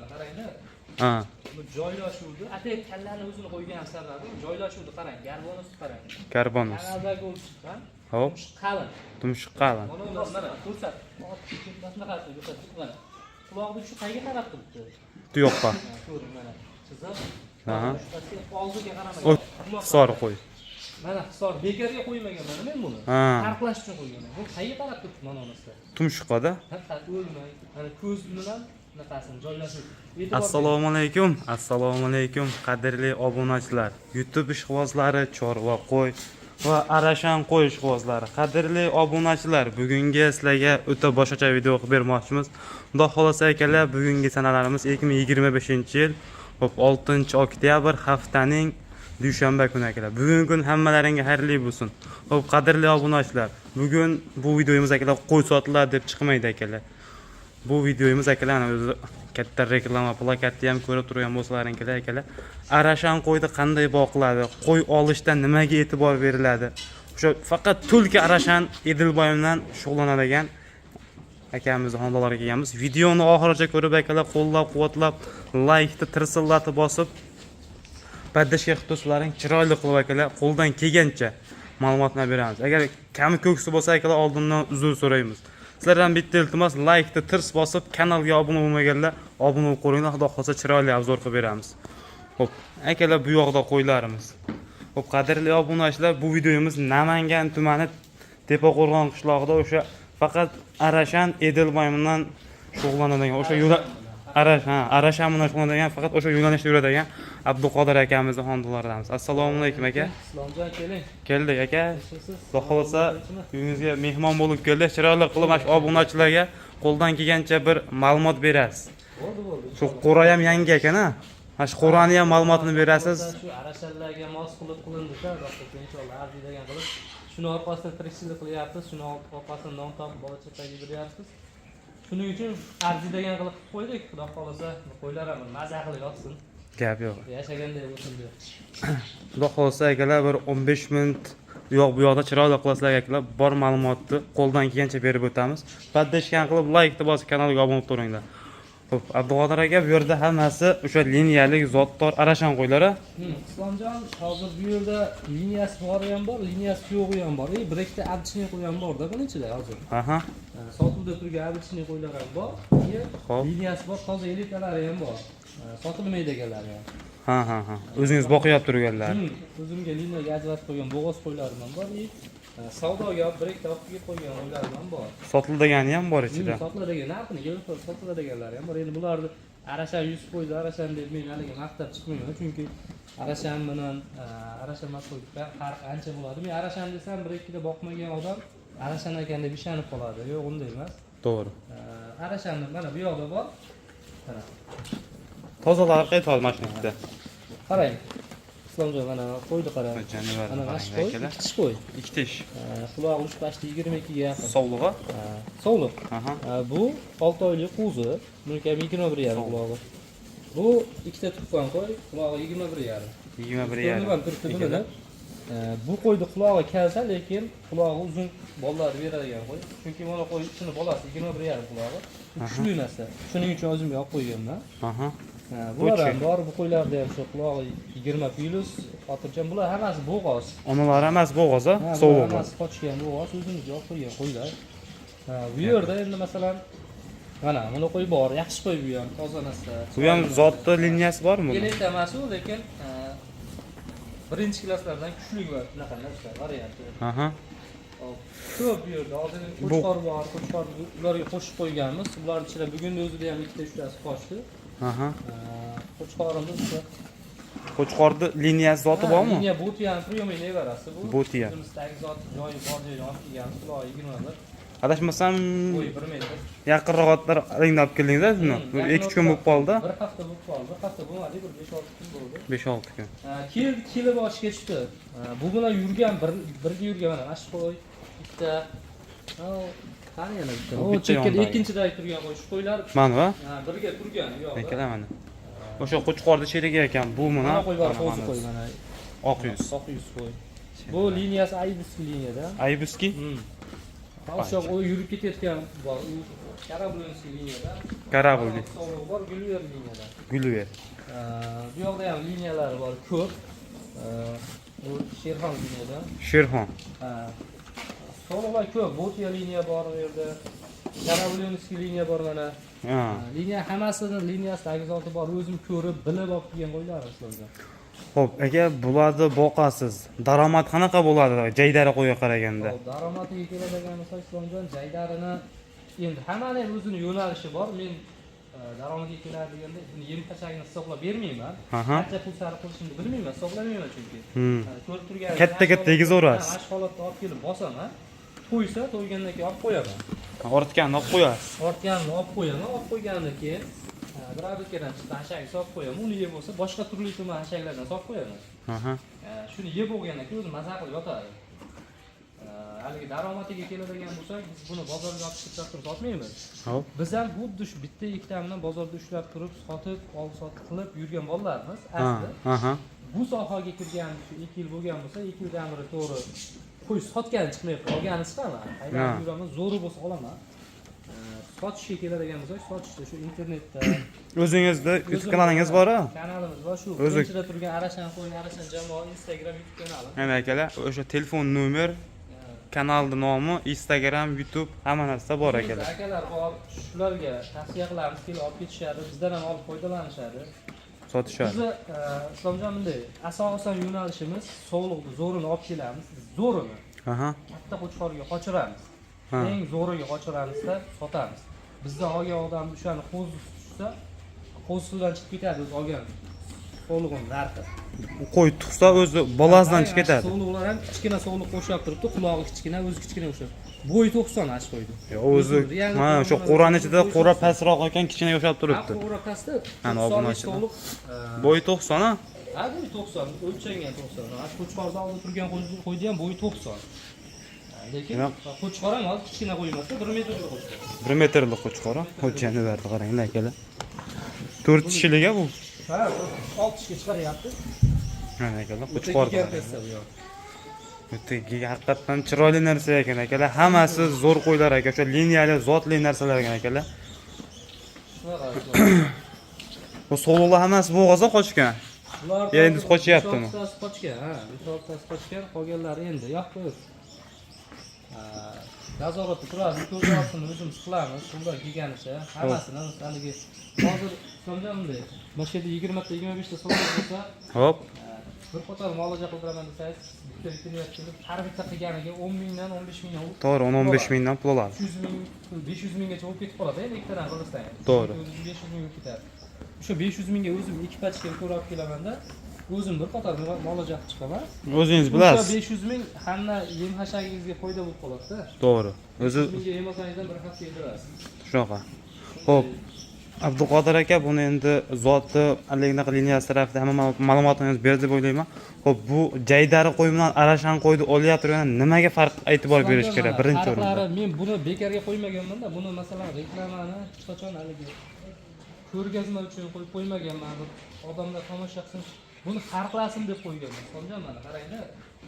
mana qarangda. Ha. Bu joylashuvdi. Atay kallarni o'zini qo'ygan sababi joylashuvdi qarang. Garbonusni qarang. Garbonus. Kanaldagi o'lchiqqan. Hop. Qalin. Tumshuq qalin. Mana ko'rsat. Qanaqa ko'rsat mana. Quloqni shu qayga qarab turibdi? Bu yoqqa. Ko'ring mana. Chiziq. Aha. Oldiga qaramay. Hisor qo'y. Mana hisor bekarga qo'ymaganman men buni. Ha. Farqlash uchun qo'yganman. Bu qayga qarab turibdi mana bunisi? Tumshuqda. Faqat o'lmay. Mana ko'z bilan bunaqasini joylashib. Assalomu alaykum. Assalomu alaykum qadrli obunachilar. YouTube ishqibozlari, chorva qo'y va arashan qo'y ishqibozlari. Qadrli obunachilar, bugungi sizlarga o'ta boshqacha video qilib bermoqchimiz. Xudo xolasa akalar, bugungi sanalarimiz 2025-yil 6-oktyabr haftaning dushanba kuni akalar. Bugungi kun hammalaringga xayrli bo'lsin. Xo'p, qadrli obunachilar, bugun bu videomiz akalar qo'y sotiladi deb chiqmaydi akalar. Bu videomiz akalar o'zi katta reklama plakatni ham ko'rib turgan bo'lsalaringlar akalar, arashan qo'yni qanday boqiladi, qo'y olishda nimaga e'tibor beriladi, o'sha faqat tulki arashan Edilboyimdan shug'ullanadigan akamizni xonadonlariga kelganmiz. Videoni oxirigacha ko'rib akalar, qo'llab-quvvatlab, like-ni tirsillatib bosib, paddashga xitoslaring chiroyli qilib akalar, qo'ldan kelgancha ma'lumotlar beramiz. Agar kami ko'ksi bo'lsa akalar, oldindan uzr so'raymiz. Sizlardan bitta iltimos, like-ni tirs bosib, kanalga obuna bo'lmaganlar obuna bo'lib qo'yinglar. Xudo xolsa chiroyli obzor qilib beramiz. Xo'p, akalar bu yoqda qo'ylarimiz. Xo'p, qadrli obunachilar, bu videomiz Namangan tumani Tepaqo'rg'on qishlog'ida o'sha faqat arashan Edilboyimdan shug'ullanadigan, o'sha yo'l arashan bilan shug'ullanadigan, faqat o'sha yo'nalishda yuradigan Abduqodir akamizni xonadonlaridamiz. Assalomu alaykum aka. Islomjon keling. Keldik aka. Xudo xolsa uyingizga mehmon bo'lib keldik. Chiroyli qilib mana obunachilarga qo'ldan kelgancha bir ma'lumot berasiz. Bo'ldi. Shu qo'ra ham yangi ekan-a? Mana shu qo'rani ham ma'lumotini berasiz. Shu arashanlarga mos qilib qilindi-da, doktor inshaalloh arzi degan qilib. Shuni orqasidan tirikchilik qilyapmiz, shuni orqasidan non topib bola chaqaga beryapmiz. Shuning uchun arzi degan qilib qo'ydik. Xudo xolasa qo'ylar ham maza qilib yotsin. Gap yo'q. Yashaganday bo'lsin deb. Xudo xolsa akalar bir 15 minut bu yoqda chiroyli qilasizlar akalar, bor ma'lumotni qo'ldan kelgancha berib o'tamiz. Paddashgan qilib like-ni bosib kanalga obuna bo'lib turinglar. Xo'p, Abduqodir aka, bu yerda hammasi o'sha liniyalik zotdor arashan qo'ylari. Islomjon, hozir bu yerda liniyasi bori ham bor, liniyasi yo'g'i ham bor. Bir ikkita abdichniy qo'y ham bor-da buni ichida hozir. Aha. Sotuvda turgan abdichniy qo'ylar ham bor. Xo'p. Liniyasi bor, toza elitalari ham bor. Sotilmaydiganlari ham. Ha. O'zingiz boqyapti turganlar. O'zimga liniyaga ajratib qo'ygan bo'g'oz qo'ylarim ham bor. Savdoga bir ikkita olib kelib qo'ygan qo'ylarim ham bor. Sotildigani ham bor ichida. Sotiladigan, narxini kelib sotiladiganlari ham bor. Endi bularni arashan 100 qo'ydi, arashan deb men haliga maqtab chiqmayman, chunki arashan bilan arashan mas'ulliklar farq ancha bo'ladi. Men arashan desam, bir ikkita boqmagan odam arashan ekan deb ishonib qoladi. Yo'q, unday emas. To'g'ri. Arashanni mana bu yoqda bor. Mana. Tozalari qaytadi mashinada. Qarang. Islomjon mana qo'ydi qarang. Mana g'ash qo'y, ikkita qo'y. Ikkita ish. Quloq uch pashti 22 ga yaqin. Sovlig'i? Sovliq. Aha. Bu 6 oylik qo'zi. Buniki ham 21,5 qulog'i. Bu ikkita tuqqan qo'y, qulog'i 21,5. 21,5. Bu qo'yni qulog'i kalsa, lekin qulog'i uzun bolalar beradigan qo'y. Chunki mana qo'y ichini bolasi 21,5 qulog'i. Kuchli narsa. Shuning uchun o'zimga olib qo'yganman. Aha. Bular ham bor, bu qo'ylarda ham shu qulog'i 20 plus, xotirjam. Bular hammasi bo'g'oz. Onalar emas bo'g'oz-a? Sovuq. Hammasi qochgan bo'g'oz, o'zimizga olib qo'ygan qo'ylar. Bu yerda endi masalan mana qo'y bor, yaxshi qo'y bu ham, toza narsa. Bu ham zotli liniyasi bormi? Elita emas u, lekin birinchi klasslardan kuchli va bunaqa narsa varianti. Aha. Ko'p bu yerda hozir qo'chqor bor, qo'chqor ularga qo'shib qo'yganmiz. Ularning ichida bugunning o'zida ham ikkita uchtasi qochdi. Aha. Qo'chqorimiz shu. Qo'chqorni liniyasi zoti bormi? Liniya bo'ti ham priyomli nevarasi bu. Bo'ti ham. Bizimizdagi zot joyi bor joydan olib kelganmiz, quloqi 21. Adashmasam Bo'yi 1 metr. yaqinroqlar ringdan olib keldingiz buni. 2 kun bo'lib qoldi. Bir hafta bo'lib qoldi. Bir hafta bo'lmadi, bir 5-6 kun bo'ldi. 5-6 kun. Kelib boshiga tushdi. Bu bilan yurgan, birga yurgan mana ash qo'y, bitta. Qani yana bitta. O chekkada ikkinchida turgan qo'y, shu qo'ylar. Mana va? Birga turgan, yo'q. Bekala mana. O'sha qo'chqorni cherigi ekan. Bu mana qo'y bor, qo'zi qo'y mana. Oq yuz. Oq yuz qo'y. Bu liniyasi Aybuski liniyada. Aybuski? Toshaq o yurib ketayotgan bor. U Karablonskiy liniyada. Karabulli. Sog'liq bor, Gulver liniyada. Gulver. Bu yoqda ham liniyalari bor ko'p. Bu Sherxon liniyada. Sherxon. Sog'liqlar ko'p. Botiya liniya bor bu yerda. Karablonskiy liniya bor mana. Ha. Liniya hammasini liniyasi tagizoti bor. O'zim ko'rib, bilib olib kelgan qo'ylarim sizlarga. Xo'p, aka bularni boqasiz. Daromad qanaqa bo'ladi jaydari qo'yga qaraganda? Daromadiga keladigan bo'lsa, Islomjon jaydarini endi hammaning ham o'zining yo'nalishi bor. Men daromadiga keladigan buni yem tashagini hisoblab bermayman. Qancha pul sarf qilishimni bilmayman, hisoblamayman chunki. Ko'rib turganingiz Katta-katta egizaverasiz. Mana shu holatda olib kelib bosaman. To'ysa, to'ygandan keyin olib qo'yaman. Ortganini olib qo'yasiz. Ortganini olib qo'yaman, olib qo'ygandan keyin Gradusgadan chiqqan hashak solib qo'yaman. Uni yeb bo'lsa, boshqa turli tuman hashaklardan solib qo'yaman. Shuni yeb bo'lgandan keyin o'zi maza qilib yotadi. Haligi daromadiga keladigan bo'lsak, biz buni bozorga olib chiqib turib sotmaymiz. Xo'p. Biz ham xuddi shu bitta ikkita bilan bozorda ushlab turib, sotib, olib-sotib qilib yurgan bolalarmiz. Asli bu sohaga kirgan shu 2 yil bo'lgan bo'lsa, 2 yildan beri to'g'ri qo'y sotgani chiqmayapti, olgani chiqaman. Haydab yuraman, zo'ri bo'lsa olaman. Sotishga keladigan bo'lsak, sotishda shu internetda O'zingizda YouTube kanalingiz bor-a? Kanalimiz bor, shu birinchida turgan Arashan qo'y, Arashan jamoa Instagram YouTube kanali. Mana akalar, o'sha telefon nomer, kanalning nomi, Instagram, YouTube hamma narsa bor akalar. Akalar bor, shularga tavsiya qilamiz, kelib olib ketishadi, bizdan ham olib foydalanishadi. Sotishadi. Biz Islomjon bunday asosan yo'nalishimiz sog'liqni zo'rini olib kelamiz, zo'rini. Katta qo'chqorga qochiramiz. Eng zo'riga qochiramizda sotamiz. Bizda olgan odam o'shani qo'zi tutsa, qo'zi suvdan chiqib ketadi, o'zi olgan sog'lig'ini narxi. Qo'y tug'sa o'zi bolasidan chiqib ketadi. Sog'liqlar ham kichkina sog'liq qo'shib turibdi, qulog'i kichkina, o'zi kichkina o'xshab. Bo'yi 90 ash qo'ydi. O'zi mana shu qo'rani ichida qo'ra pastroq ekan, kichkina o'xshab turibdi. Qo'ra pastda. Ana obunachilar. Bo'yi 90 a? Ha, bo'yi 90, o'lchangan 90. Ash qo'chqorda olib turgan qo'ydi ham bo'yi 90. Lekin qo'chqor ham hozir kichkina qo'ymasda 1 metrli qo'chqor. 1 metrli qo'chqor, o'lchani berdi qaranglar akalar. 4 kishilik bu. Ha, 6 kishiga chiqaryapti. Mana akalar qo'chqor. O'tiga haqiqatan chiroyli narsa ekan akalar. Hammasi zo'r qo'ylar aka, o'sha liniyali, zotli narsalar ekan akalar. Bu sog'liqlar hammasi bo'g'oza qochgan. Ular endi qochyaptimi? Qochgan, ha, bittasi qochgan, qolganlari endi yo'q qo'yib. Nazoratda turadi, ko'rsatishni o'zimiz qilamiz, ular kelganicha hammasini haligi hozir Islomjon bunday boshqa 20 ta 25 ta sog'liq bo'lsa, hop, bir qator muolaja qildiraman desangiz, bitta internetda har bitta qilganiga 10 mingdan 15 mingdan. To'g'ri, 10-15 mingdan pul oladi. 300 ming, 500 minggacha olib ketib qoladi, endi ikkitadan qilsangiz. To'g'ri. 500 ming ketadi. O'sha 500 mingga o'zim ekipajga ko'rib kelaman-da, o'zim bir qator muolaja qilib chiqaman. O'zingiz bilasiz. 500 ming hamma yem hashagingizga foyda bo'lib qoladi-da. To'g'ri. O'zi mingga yem olsangizdan bir hafta yedirasiz. Shunaqa. Xo'p. Abduqodir aka buni endi zoti aliginaqa liniyasi tarafida hamma ma'lumotingizni berdi deb o'ylayman. Xo'p, bu jaydari qo'y bilan arashan qo'yni olyaptirgan nimaga farq e'tibor berish kerak birinchi o'rinda? Men buni bekarga qo'ymaganman-da, buni masalan reklamani hech qachon haligi ko'rgazma uchun qo'yib qo'ymaganman. Odamlar tomosha qilsin, buni farqlasin deb qo'yganman. Islomjon mana qarang-da.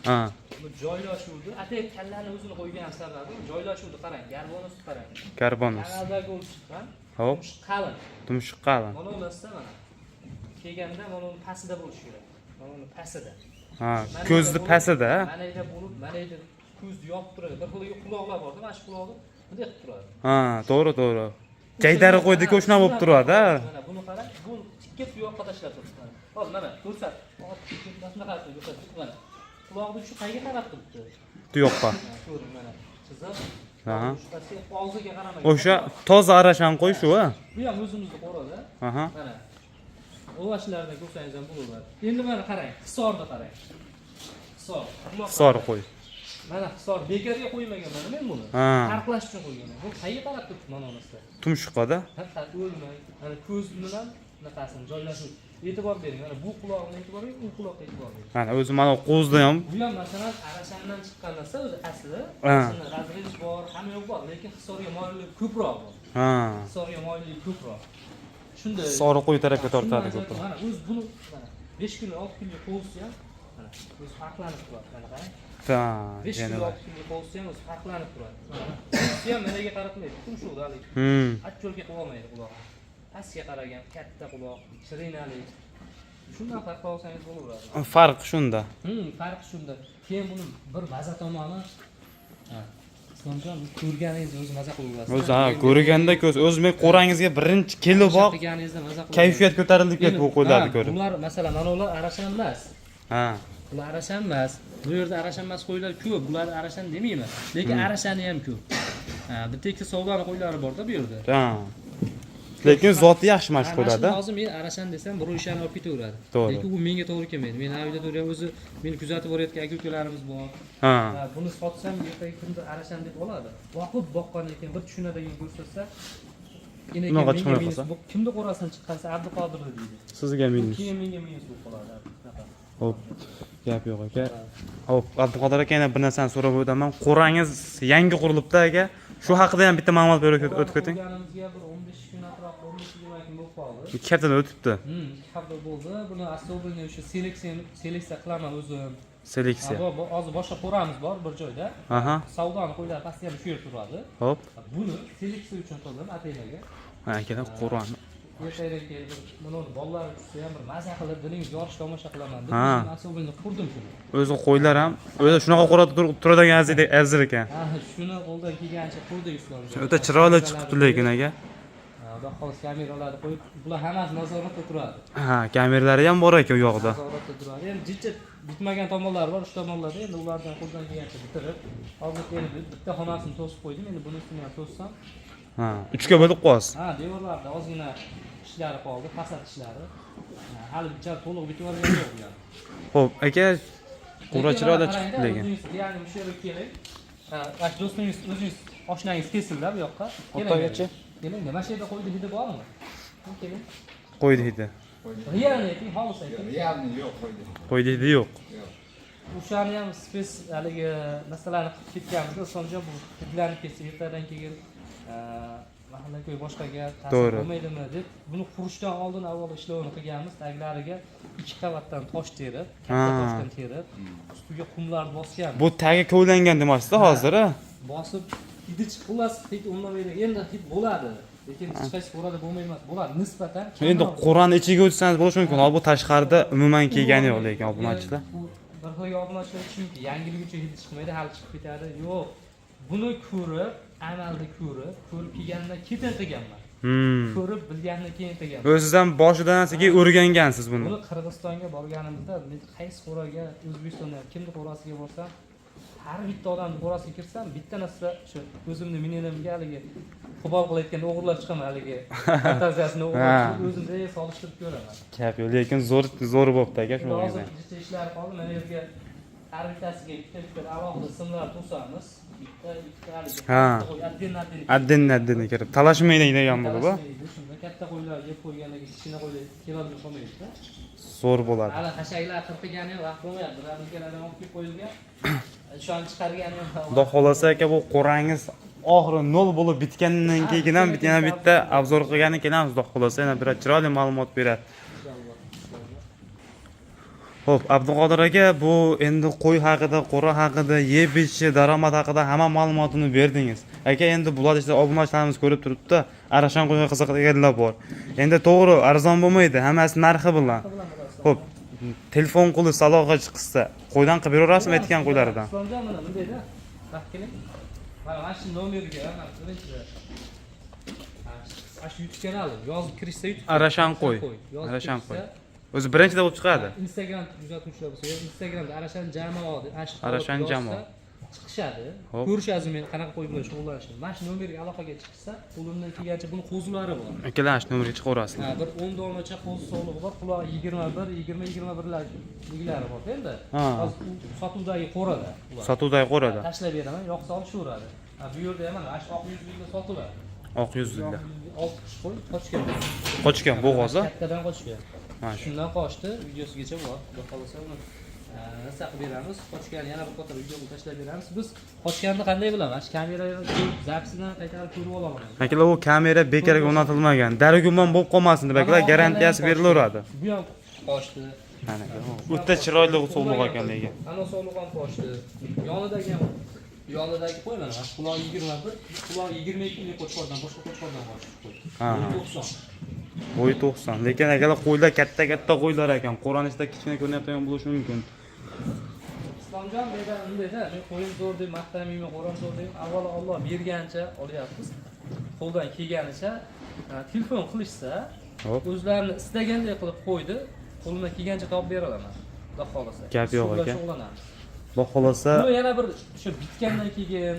Ha. Bu joylashuvdi. Atay kallani o'zini qo'ygan sababi joylashuvdi, qarang, garbonusni qarang. Garbonus. Kanaldagi o'lib chiqqan. Hop. Qalin. Tumshuq qalin. Mana ulasda mana. Kelganda mana uni pastida bo'lishi kerak. Mana uni pastida. Ha, ko'zni pastida. Mana yerda bo'lib, mana yerda ko'zni yopib turadi. Bir xil quloqlar bor-da, mana shu quloqni bunday qilib turadi. Ha, to'g'ri. Jaydari qo'ydi ko'shna bo'lib turadi. Mana buni qarang, bu tikka tuyoqqa tashlab turibdi. Hozir mana ko'rsat. Shunaqa qilib ko'rsatdik mana. Quloqni shu qayga qarab turibdi? Tuyoqqa. Ko'ring mana. Chiziq. Aha. Og'ziga qaramay. O'sha toza arashan qo'y shu-a? Bu ham o'zimizni qo'rada. Aha. Mana. O'vashlarda ko'rsangiz ham bo'ladi. Endi mana qarang, hisorni qarang. Hisor qo'y. Mana hisor bekarga qo'ymaganman men buni. Farqlash uchun qo'yganman. Bu qayga qarab turibdi mana onasida? Tumshuqqa-da. Ha, o'lmay. Mana ko'z bilan bunaqasini joylashib e'tibor bering. Mana bu quloqni e'tibor bering, u quloqqa e'tibor bering. Mana o'zi mana qo'zda ham. Bu ham masalan arashandan chiqqan narsa o'zi asli. Aslida razrez bor, hamma yo'q bor, lekin hisorga moyillik ko'proq bor. Ha. Hisorga moyillik ko'proq. Shunday. Sori qo'y tarafga tortadi ko'proq. Mana o'zi buni mana 5 kun, 6 kunga qo'ysa ham Mana o'zi farqlanib turadi. Mana qarang. Ha, 5 yana kilo bor. 6 kilo bo'lsa ham o'zi farqlanib turadi. Bu ham nimaga qaratmaydi? Tumshuq hali. Atcho'lga qilib olmaydi quloq. Pastga qaragan katta quloq, shirinali. Shundan farq olsangiz bo'laveradi. Farq shunda. Farq shunda. Keyin buni bir maza tomoni Islomjon ko'rganingiz o'zi maza qilaverasiz. O'zi ha, ko'rganda ko'z o'zbek qo'rangizga birinchi keliboq qilganingizda maza qilaverasiz. kayfiyat ko'tarilib ketdi bu qo'ylarni ko'rib. Bular masalan mana ular arashan emas. Ha. Bular arashan emas. Bu yerda arashan emas qo'ylar ko'p. Bular arashan demayman. Lekin arashani ham ko'p. Bitta ikkita savdoni qo'ylari bor-da bu yerda. Ha. Lekin zoti yaxshi mashq qo'yadi. Hozir men arashan desam, bir o'shani olib ketaveradi. To'g'ri. Lekin u menga to'g'ri kelmaydi. Men audiotoriya o'zi meni kuzatib borayotgan aka-ukalarimiz bor. Ha. Buni sotsam ertaga kimdir arashan deb oladi. Boqqandan keyin bir tushunadigan ko'rsatsa, Unaqa chiqmay qolsa. kimni qo'rasidan chiqqansa Abduqodir deydi. Sizga minus. Keyin menga minus bo'lib qoladi. Hop. Gap yo'q aka. Hop, Abduqodir aka yana bir narsani so'rab o'taman. Qo'rangiz yangi qurilibdi aka. Shu haqida ham bitta ma'lumot berib o'tib keting. Qurganimizga bir 15 kun atrofida 15-20 kun bo'lib qoldi. 2 haftada o'tibdi. 2 hafta bo'ldi. Buni astobilni o'sha seleksiya qilaman o'zim. Seleksiya. Hozir boshqa qo'ramiz bor bir joyda. Aha. Savdoni qo'ylar pastga ham shu yer turadi. Hop. Buni seleksiya uchun qildim ataylarga. Ha, akadan Qur'on. Ertaga kelib buni bolalar tushsa ham bir maza qilib dilingiz yorish tomosha qilaman deb Ha. astobilni qurdim shuni. O'zi qo'ylar ham o'zi shunaqa qo'rada turadigan azir ekan. Shuni qo'ldan kelgancha qurdik ustoz. O'ta chiroyli chiqibdi lekin aka. Xudo xolis kameralarni qo'yib, bular hammasi nazoratda turadi. Ha, kameralari ham bor ekan u yoqda. Nazoratda turadi. Endi jicha bitmagan tomonlari bor, uch tomonlarda. Endi ulardan qo'ldan kelgancha bitirib, hozir endi bitta xonasini to'sib qo'ydim. Endi bunisini ham to'ssam. Ha, 3 ga bo'lib qo'yasiz. Ha, devorlarda ozgina ishlari qoldi, fasad ishlari. Hali bitta to'liq bitib olgani yo'q ular. Xo'p, aka qura chiroyli chiqibdi lekin. Ya'ni shu yerga keling. Ha, do'stingiz o'zingiz oshnangiz kelsinlar bu yoqqa. O'rtagacha. Keling, mana shu yerda qo'ydi hidi bormi? Keling. Qo'ydi hidi. Realni ayting, xolis ayting. Realni yo'q qo'ydi. Qo'ydi hidi yo'q. O'shani ham spes haligi masalani qilib ketganmiz. Islomjon bu hidlanib ketsa ertadan keyin mahalla ko'y boshqaga ta'sir bo'lmaydimi deb buni qurishdan oldin avval ishlovini qilganmiz. Taglariga 2 qavatdan tosh terib, katta toshdan terib, ustiga qumlarni bosgan. Bu tagi ko'ylangan demasdi hozir, a? Bosib hidi chiqmas, hid undamaydi. Endi hid bo'ladi. Lekin chiqish bo'ladi bo'lmaydi, bo'ladi nisbatan. Endi Qur'onni ichiga o'tsangiz bo'lishi mumkin. Hozir bu tashqarida umuman kelgani yo'q lekin obunachilar. Bir xil obunachilar chunki yangilik uchun hidi chiqmaydi, hali chiqib ketadi. Yo'q. Buni ko'rib, amalda ko'rib kelgandan keyin qilganman. Ko'rib bilgandan keyin qilganman. O'ziz ham boshidan sekin o'rgangansiz buni. Buni Qirg'izistonga borganimizda qaysi qo'raga O'zbekistonda kimni qo'rasiga borsam, har bitta odamning qo'rasiga kirsam, bitta narsa shu o'zimni minenimga haligi qo'pol qilayotganda o'g'irlab chiqaman haligi fantaziyasini o'g'irlab o'zimda solishtirib ko'raman. Gap yo'q, lekin zo'r bo'libdi aka shu Hozir bitta ishlar qoldi. Mana yerga har bittasiga bitta alohida simlar to'samiz. Addin kirib talashmaydi degan bo'lib. Shunda katta qo'ylar yeb qo'ygandan keyin kichkina qo'ylar kelolmay qolmaydi-da. Zo'r bo'ladi. Hali hashaklar qirqilgani ham vaqt bo'lmayapti. Bularnikilardan olib kelib qo'yilgan. Shuni chiqargani ham. Xudo xolasa aka bu qo'rangiz oxiri 0 bo'lib bitgandan keyin ham yana bitta obzor qilgani keyin ham xudo xolasa yana bir chiroyli ma'lumot beradi. Xo'p, Abduqodir aka, bu endi qo'y haqida, qo'ra haqida, yeb ichishi, daromad haqida hamma ma'lumotni berdingiz. Aka, endi bular ichida obunachilarimiz ko'rib turibdi, arashan qo'yga qiziqadiganlar bor. Endi to'g'ri, arzon bo'lmaydi, hammasi narxi bilan. Xo'p, telefon qilib saloga chiqsa, qo'ydan qilib beraverasizmi aytgan qo'ylaridan? Islomjon mana bundayda. Vaqt keling. Mana shu nomerga, mana birinchida. Shu YouTube kanali yozib kirishsa YouTube. Arashan qo'y. Arashan qo'y. O'zi birinchida bo'lib chiqadi. Instagram kuzatuvchilar bo'lsa, Instagramda Arashan jamoa deb Arashan jamoa chiqishadi. Ko'rishasiz men qanaqa qo'y bilan shug'ullanishni. Mana shu nomerga aloqaga chiqsa, qo'limdan kelgancha buni qo'zulari bor. Akalar shu nomerga chiqaverasizlar. Ha, bir 10 donacha qo'zi sog'lig'i bor. Qulog'i 21lar liglari bor endi. Hozir sotuvdagi qo'rada. Sotuvdagi qo'rada. Tashlab beraman, yoqsa olishaveradi. Ha, bu yerda ham mana shu oq yuzlikda sotiladi. Oq yuzlikda. 6 kishi qo'y, qochgan. Qochgan bo'g'ozi. Kattadan qochgan. Shundan qochdi, videosigacha bor. Xudo xolasa uni saqlab beramiz. Qochgan yana bir qator videoni tashlab beramiz. Biz qochganni qanday bilamiz? Kameradan zapisidan qaytarib ko'rib olamiz. Akalar, u kamera bekorga o'rnatilmagan. Dargumon bo'lib qolmasin deb akalar garantiyasi berilaveradi. Bu ham qochdi. Mana o'ta chiroyli sog'liq ekan lekin. Ana sog'liq ham pochti. Yonidagi qo'y mana quloq 21, quloq 22 lik qo'chqordan boshqa qo'chqordan qo'y. Ha. 90. Bo'yi 90. Lekin akalar qo'ylar katta qo'ylar ekan. Qo'ranishda kichkina ko'rinayotgan bo'lishi mumkin. Islomjon deydi, men qo'yim zo'r deb maqtamayman, qo'ram zo'r deb. Avvalo Alloh bergancha olyapmiz. Qo'ldan kelganicha telefon qilishsa, Hop. o'zlarini istaganday qilib qo'ydi, qo'limdan kelgancha topib bera olaman. Xudo xolasa. Gap yo'q Suvlar ekan. shug'ullanamiz. Xudo xolasa, Bu yana bir shu bitgandan keyin,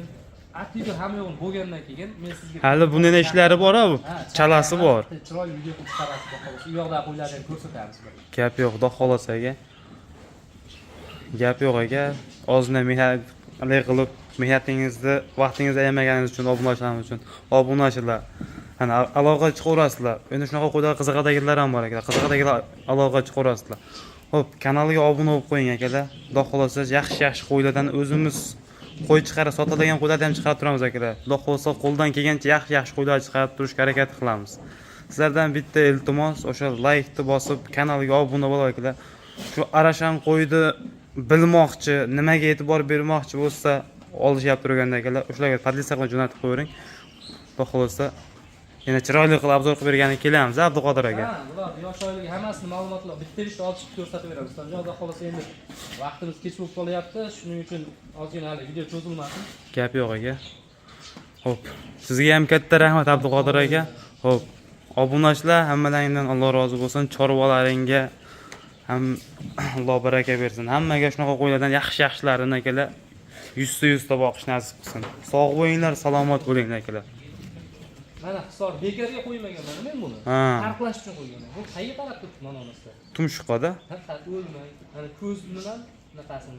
aktiv hamma yo'g'ini bo'lgandan keyin men sizga hali bunday ishlari bor-a bu. Chalasi bor. Chiroyli video qilib chiqarasiz, xudo xolasa. U yoqda qo'ylarni ko'rsatamiz bir. Gap yo'q, xudo xolasa aka. Gap yo'q aka. Ozgina mehnat qilib, mehnatingizni, vaqtingizni ayamaganingiz uchun, obunachilarimiz uchun, obunachilar. Ana aloqa chiqarasizlar. Endi shunaqa qo'ylar qiziqadiganlar ham bor akalar. Qiziqadiganlar aloqa chiqarasizlar. Xo'p, kanalga obuna bo'lib qo'ying akalar. Xudo xolasa yaxshi qo'ylardan o'zimiz qo'y chiqarib sotadigan qo'ylarni ham chiqarib turamiz akalar. Xudo xolasa qo'ldan kelgancha yaxshi qo'ylar chiqarib turishga harakat qilamiz. Sizlardan bitta iltimos, o'sha like-ni bosib, kanalga obuna bo'ling akalar. Shu arashan qo'yni bilmoqchi, nimaga e'tibor bermoqchi bo'lsa, olishib turganda akalar, o'shalarga podlisaga jo'natib qo'ying. Xudo xolasa yana chiroyli qilib obzor qilib bergani kelamiz, Abduqodir aka. Ha, bular yosh oilaga hammasini ma'lumotlar bitta ishni olib chiqib ko'rsatib beramiz. Xudo xolasa endi vaqtimiz kech bo'lib qolyapti, shuning uchun ozgina hali video cho'zilmasin. Gap yo'q aka. Xo'p, sizga ham katta rahmat Abduqodir aka. Xo'p, obunachilar hammalaringdan Alloh rozi bo'lsin. Chorvalaringga ham Alloh baraka bersin. Hammaga shunaqa qo'ylardan yaxshilarini akalar 100% boqish nasib qilsin. Sog' bo'linglar, salomat bo'linglar akalar. Mana hisor bekorga qo'ymaganman men buni. Ha. Farqlash uchun qo'yganman. Bu qayerga qarab turibdi mana onasi? Tumshuqada. Haqiqat o'lmay, mana ko'z bilan bunaqasini